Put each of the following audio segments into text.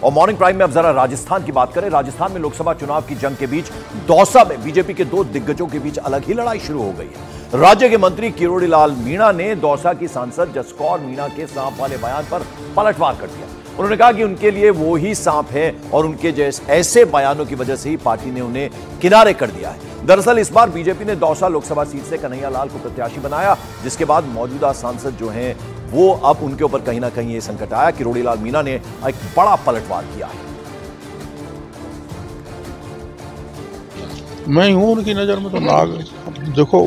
और morning prime में अब जरा राजस्थान की बात करें। राजस्थान में लोकसभा चुनाव की जंग के बीच दौसा में बीजेपी के दो दिग्गजों के बीच अलग ही लड़ाई शुरू हो गई है। राज्य के मंत्री किरोड़ी लाल मीणा ने दौसा की सांसद जसकौर मीणा के सांप वाले बयान पर पलटवार कर दिया। उन्होंने कहा कि उनके लिए वो ही सांप है और उनके जैसे ऐसे बयानों की वजह से ही पार्टी ने उन्हें किनारे कर दिया है। दरअसल इस बार बीजेपी ने दौसा लोकसभा सीट से कन्हैया लाल को प्रत्याशी बनाया, जिसके बाद मौजूदा सांसद जो हैं वो अब उनके ऊपर कहीं ना कहीं ये संकट आया। किरोड़ी लाल मीणा ने एक बड़ा पलटवार किया है। मैं हूं उनकी नजर में तो नाग। देखो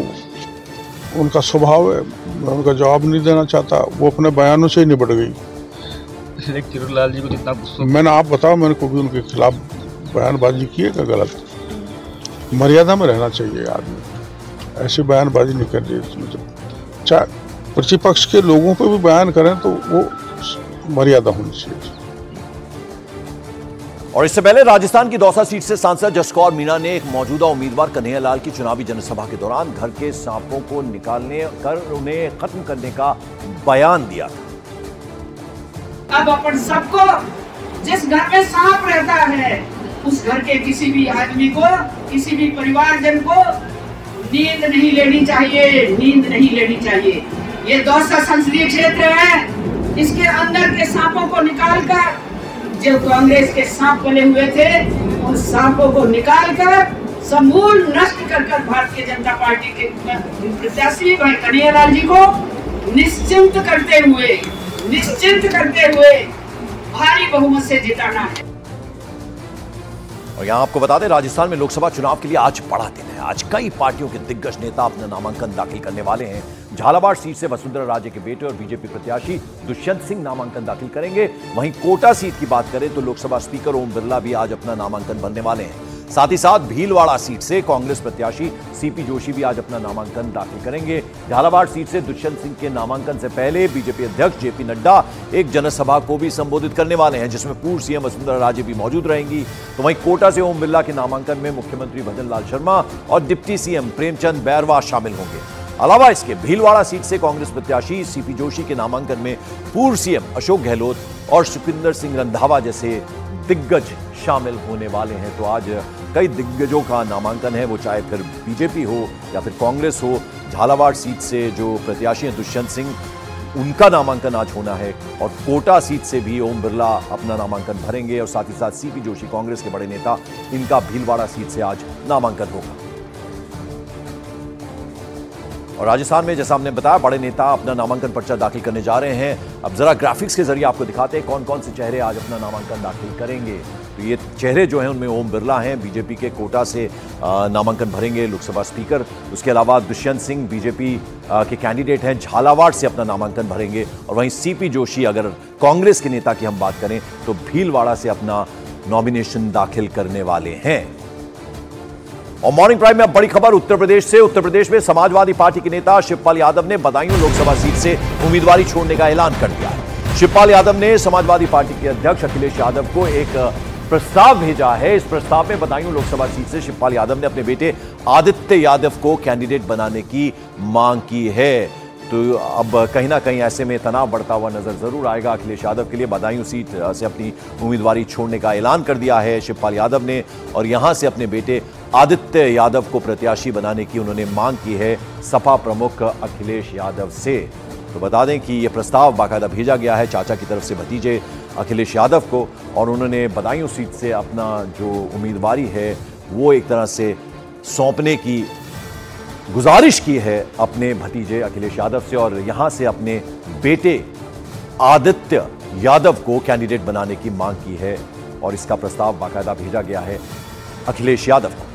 उनका स्वभाव है, मैं उनका जवाब नहीं देना चाहता, वो अपने बयानों से ही निपट गई। किरोड़ी लाल जी को जितना गुस्सा, मैंने आप बताओ, मैंने कभी उनके खिलाफ बयानबाजी की है क्या? गलत, मर्यादा में रहना चाहिए आदमी, ऐसी बयानबाजी नहीं करनी चाहिए। चाहे प्रतिपक्ष के लोगों पे भी बयान करें तो वो मर्यादा होनी चाहिए। और इससे पहले राजस्थान की दौसा सीट से सांसद जसकौर मीणा ने एक मौजूदा उम्मीदवार कन्हैया लाल की चुनावी जनसभा के दौरान घर के सांपों को निकालने कर उन्हें खत्म करने का बयान दिया था। अब अपन सबको जिस घर में सांप रहता है उस घर के किसी भी आदमी को, किसी भी परिवारजन को नींद नहीं लेनी चाहिए, नींद नहीं लेनी चाहिए। ये दौसा संसदीय क्षेत्र है, इसके अंदर के सांपों को निकालकर, जो कांग्रेस के सांप बने हुए थे उन सांपों को निकालकर समूल नष्ट कर भारतीय जनता पार्टी के प्रत्याशी भाई कन्हैया लाल जी को निश्चिंत करते हुए भारी बहुमत से जिताना है। और यहां आपको बता दें, राजस्थान में लोकसभा चुनाव के लिए आज बड़ा दिन है। आज कई पार्टियों के दिग्गज नेता अपना नामांकन दाखिल करने वाले हैं। झालावाड़ सीट से वसुंधरा राजे के बेटे और बीजेपी प्रत्याशी दुष्यंत सिंह नामांकन दाखिल करेंगे। वहीं कोटा सीट की बात करें तो लोकसभा स्पीकर ओम बिरला भी आज अपना नामांकन भरने वाले हैं। साथ ही साथ भीलवाड़ा सीट से कांग्रेस प्रत्याशी सीपी जोशी भी आज अपना नामांकन दाखिल करेंगे। झालावाड़ सीट से दुष्यंत सिंह के नामांकन से पहले बीजेपी अध्यक्ष जेपी नड्डा एक जनसभा को भी संबोधित करने वाले हैं, जिसमें पूर्व सीएम वसुंधरा राजे भी मौजूद रहेंगी। तो वहीं कोटा से ओम बिरला के नामांकन में मुख्यमंत्री भजन लाल शर्मा और डिप्टी सीएम प्रेमचंद बैरवा शामिल होंगे। अलावा इसके भीलवाड़ा सीट से कांग्रेस प्रत्याशी सीपी जोशी के नामांकन में पूर्व सीएम अशोक गहलोत और सुखविंदर सिंह रंधावा जैसे दिग्गज शामिल होने वाले हैं। तो आज कई दिग्गजों का नामांकन है, वो चाहे फिर बीजेपी हो या फिर कांग्रेस हो। झालावाड़ सीट से जो प्रत्याशी हैं दुष्यंत सिंह, उनका नामांकन आज होना है। और कोटा सीट से भी ओम बिरला अपना नामांकन भरेंगे और साथ ही साथ सीपी जोशी कांग्रेस के बड़े नेता, इनका भीलवाड़ा सीट से आज नामांकन होगा। और राजस्थान में जैसा हमने बताया, बड़े नेता अपना नामांकन पर्चा दाखिल करने जा रहे हैं। अब जरा ग्राफिक्स के जरिए आपको दिखाते हैं कौन कौन से चेहरे आज अपना नामांकन दाखिल करेंगे। तो ये चेहरे जो हैं उनमें ओम बिरला हैं, बीजेपी के कोटा से नामांकन भरेंगे लोकसभा स्पीकर। उसके अलावा दुष्यंत सिंह बीजेपी के कैंडिडेट हैं, झालावाड़ से अपना नामांकन भरेंगे। और वहीं सीपी जोशी, अगर कांग्रेस के नेता की हम बात करें तो भीलवाड़ा से अपना नॉमिनेशन दाखिल करने वाले हैं। और मॉर्निंग प्राइम में अब बड़ी खबर उत्तर प्रदेश से। उत्तर प्रदेश में समाजवादी पार्टी के नेता शिवपाल यादव ने बदायूं लोकसभा सीट से उम्मीदवारी छोड़ने का ऐलान कर दिया है। शिवपाल यादव ने समाजवादी पार्टी के अध्यक्ष अखिलेश यादव को एक प्रस्ताव भेजा है। इस प्रस्ताव में बदायूं लोकसभा सीट से शिवपाल यादव ने अपने बेटे आदित्य यादव को कैंडिडेट बनाने की मांग की है। तो अब कहीं ना कहीं ऐसे में तनाव बढ़ता हुआ नजर जरूर आएगा अखिलेश यादव के लिए। बदायूं सीट से अपनी उम्मीदवारी छोड़ने का ऐलान कर दिया है शिवपाल यादव ने और यहां से अपने बेटे आदित्य यादव को प्रत्याशी बनाने की उन्होंने मांग की है सपा प्रमुख अखिलेश यादव से। तो बता दें कि यह प्रस्ताव बाकायदा भेजा गया है चाचा की तरफ से भतीजे अखिलेश यादव को, और उन्होंने बदायूं सीट से अपना जो उम्मीदवारी है वो एक तरह से सौंपने की गुजारिश की है अपने भतीजे अखिलेश यादव से, और यहां से अपने बेटे आदित्य यादव को कैंडिडेट बनाने की मांग की है। और इसका प्रस्ताव बाकायदा भेजा गया है अखिलेश यादव को।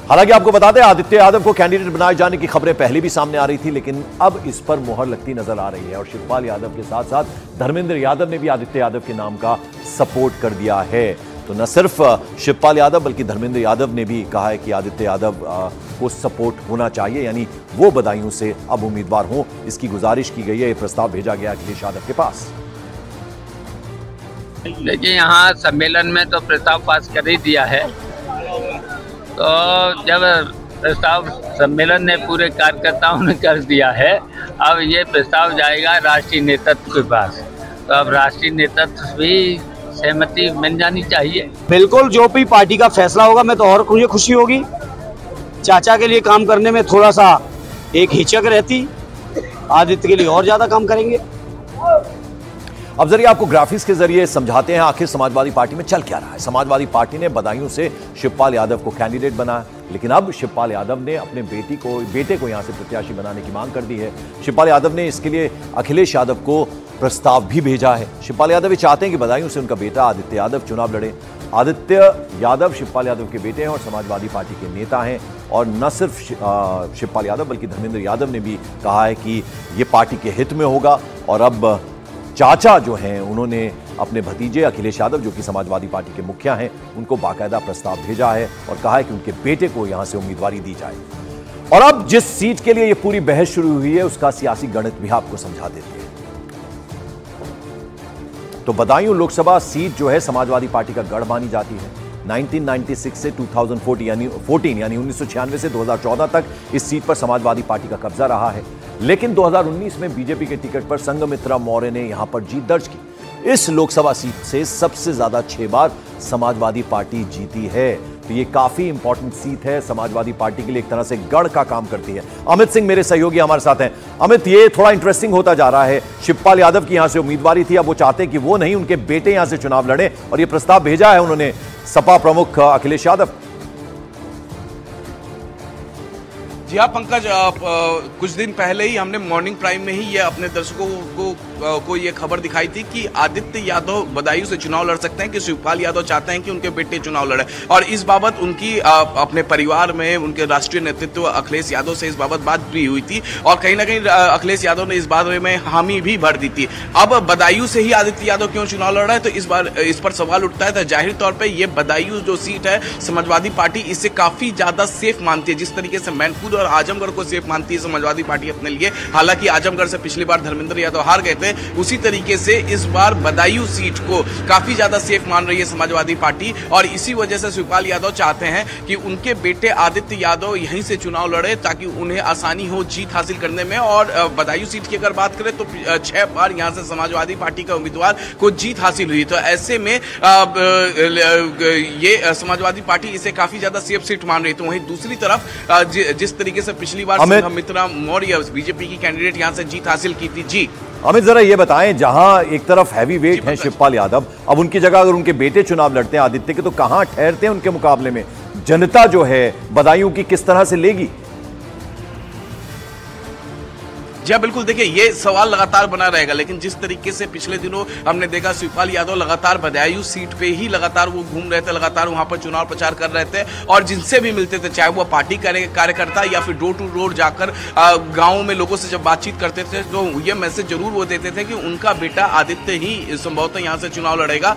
हालांकि आपको बता दें, आदित्य यादव को कैंडिडेट बनाए जाने की खबरें पहले भी सामने आ रही थी, लेकिन अब इस पर मुहर लगती नजर आ रही है। और शिवपाल यादव के साथ साथ धर्मेंद्र यादव ने भी आदित्य यादव के नाम का सपोर्ट कर दिया है। तो न सिर्फ शिवपाल यादव बल्कि धर्मेंद्र यादव ने भी कहा है कि आदित्य यादव को सपोर्ट होना चाहिए, यानी वो बदायूं से अब उम्मीदवार हों, इसकी गुजारिश की गई है। यह प्रस्ताव भेजा गया अखिलेश यादव के पास। देखिए, यहाँ सम्मेलन में तो प्रस्ताव पास कर ही दिया है। तो जब प्रस्ताव सम्मेलन ने पूरे कार्यकर्ताओं ने कर दिया है, अब ये प्रस्ताव जाएगा राष्ट्रीय नेतृत्व के पास। तो अब राष्ट्रीय नेतृत्व भी सहमति मिल जानी चाहिए। बिल्कुल, जो भी पार्टी का फैसला होगा, मैं तो और मुझे खुशी होगी। चाचा के लिए काम करने में थोड़ा सा एक हिचक रहती, आदित्य के लिए और ज्यादा काम करेंगे। अब जरिए आपको ग्राफिक्स के जरिए समझाते हैं आखिर समाजवादी पार्टी में चल क्या रहा है। समाजवादी पार्टी ने बदायूं से शिवपाल यादव को कैंडिडेट बनाया, लेकिन अब शिवपाल यादव ने अपने बेटे को यहां से प्रत्याशी बनाने की मांग कर दी है। शिवपाल यादव ने इसके लिए अखिलेश यादव को प्रस्ताव भी भेजा है। शिवपाल यादव ये चाहते हैं कि बदायूं से उनका बेटा आदित्य यादव चुनाव लड़े। आदित्य यादव शिवपाल यादव के बेटे हैं और समाजवादी पार्टी के नेता हैं। और न सिर्फ शिवपाल यादव बल्कि धर्मेंद्र यादव ने भी कहा है कि ये पार्टी के हित में होगा। और अब चाचा जो हैं उन्होंने अपने भतीजे अखिलेश यादव, जो कि समाजवादी पार्टी के मुखिया हैं, उनको बाकायदा प्रस्ताव भेजा है और कहा है कि उनके बेटे को यहां से उम्मीदवारी दी जाए। और अब जिस सीट के लिए यह पूरी बहस शुरू हुई है उसका सियासी गणित भी आपको समझा देते हैं। तो बदायूं लोकसभा सीट जो है समाजवादी पार्टी का गढ़ मानी जाती है। 1996 से 2014 यानी 1996 से 2014 तक इस सीट पर समाजवादी पार्टी का कब्जा रहा है। लेकिन 2019 में बीजेपी के टिकट पर संघमित्रा मौर्य ने यहां पर जीत दर्ज की। इस लोकसभा सीट से सबसे ज्यादा 6 बार समाजवादी पार्टी जीती है। तो ये काफी इंपॉर्टेंट सीट है समाजवादी पार्टी के लिए, एक तरह से गढ़ का काम करती है। अमित सिंह मेरे सहयोगी हमारे साथ हैं। अमित, ये थोड़ा इंटरेस्टिंग होता जा रहा है। शिवपाल यादव की यहां से उम्मीदवारी थी, अब वो चाहते हैं कि वो नहीं, उनके बेटे यहां से चुनाव लड़े और ये प्रस्ताव भेजा है उन्होंने सपा प्रमुख अखिलेश यादव। जी हाँ पंकज, कुछ दिन पहले ही हमने मॉर्निंग प्राइम में ही ये अपने दर्शकों को ये खबर दिखाई थी कि आदित्य यादव बदायूं से चुनाव लड़ सकते हैं, कि शिवपाल यादव चाहते हैं कि उनके बेटे चुनाव लड़े। और इस बाबत उनकी अपने परिवार में उनके राष्ट्रीय नेतृत्व अखिलेश यादव से इस बाबत बात भी हुई थी और कहीं ना कहीं अखिलेश यादव ने इस बारे में हामी भी भर दी थी। अब बदायूं से ही आदित्य यादव क्यों चुनाव लड़ रहा है, तो इस पर सवाल उठता है। तो जाहिर तौर पर यह बदायूं जो सीट है समाजवादी पार्टी इसे काफी ज्यादा सेफ मानती है, जिस तरीके से मैनपुर और आजमगढ़ को सेफ मानती है समाजवादी पार्टी अपने लिए। हालांकि आजमगढ़ से पिछली बार धर्मेंद्र यादव हार गए थे, उसी तरीके से इस बार बदायूं सीट को काफी ज्यादा सेफ मान रही है समाजवादी पार्टी। और इसी वजह से शिवपाल यादव चाहते हैं कि उनके बेटे आदित्य यादव यहीं से चुनाव लड़े ताकि उन्हें आसानी हो जीत हासिल करने में। और बदायूं सीट की अगर बात करें तो 6 बार यहां से समाजवादी पार्टी का उम्मीदवार को जीत हासिल हुई। तो ऐसे में ये समाजवादी पार्टी इसे काफी ज्यादा सेफ सीट मान रही है। तो वहीं दूसरी तरफ जिस तरीके से पिछली बार संघमित्रा मौर्य बीजेपी की कैंडिडेट यहां से जीत हासिल की थी। जी अमित, जरा ये बताएं, जहां एक तरफ हैवी वेट है शिवपाल यादव, अब उनकी जगह अगर उनके बेटे चुनाव लड़ते हैं आदित्य के, तो कहां ठहरते हैं उनके मुकाबले में? जनता जो है बदायूं की किस तरह से लेगी? जी हाँ बिल्कुल, देखिए ये सवाल लगातार बना रहेगा। लेकिन जिस तरीके से पिछले दिनों हमने देखा शिवपाल यादव लगातार बदायूं सीट पे ही लगातार वो घूम रहे थे, लगातार वहां पर चुनाव प्रचार कर रहे थे और जिनसे भी मिलते थे, चाहे वो पार्टी कार्यकर्ता या फिर डोर टू डोर जाकर गाँव में लोगों से जब बातचीत करते थे तो ये मैसेज जरूर वो देते थे कि उनका बेटा आदित्य ही संभवतः यहाँ से चुनाव लड़ेगा।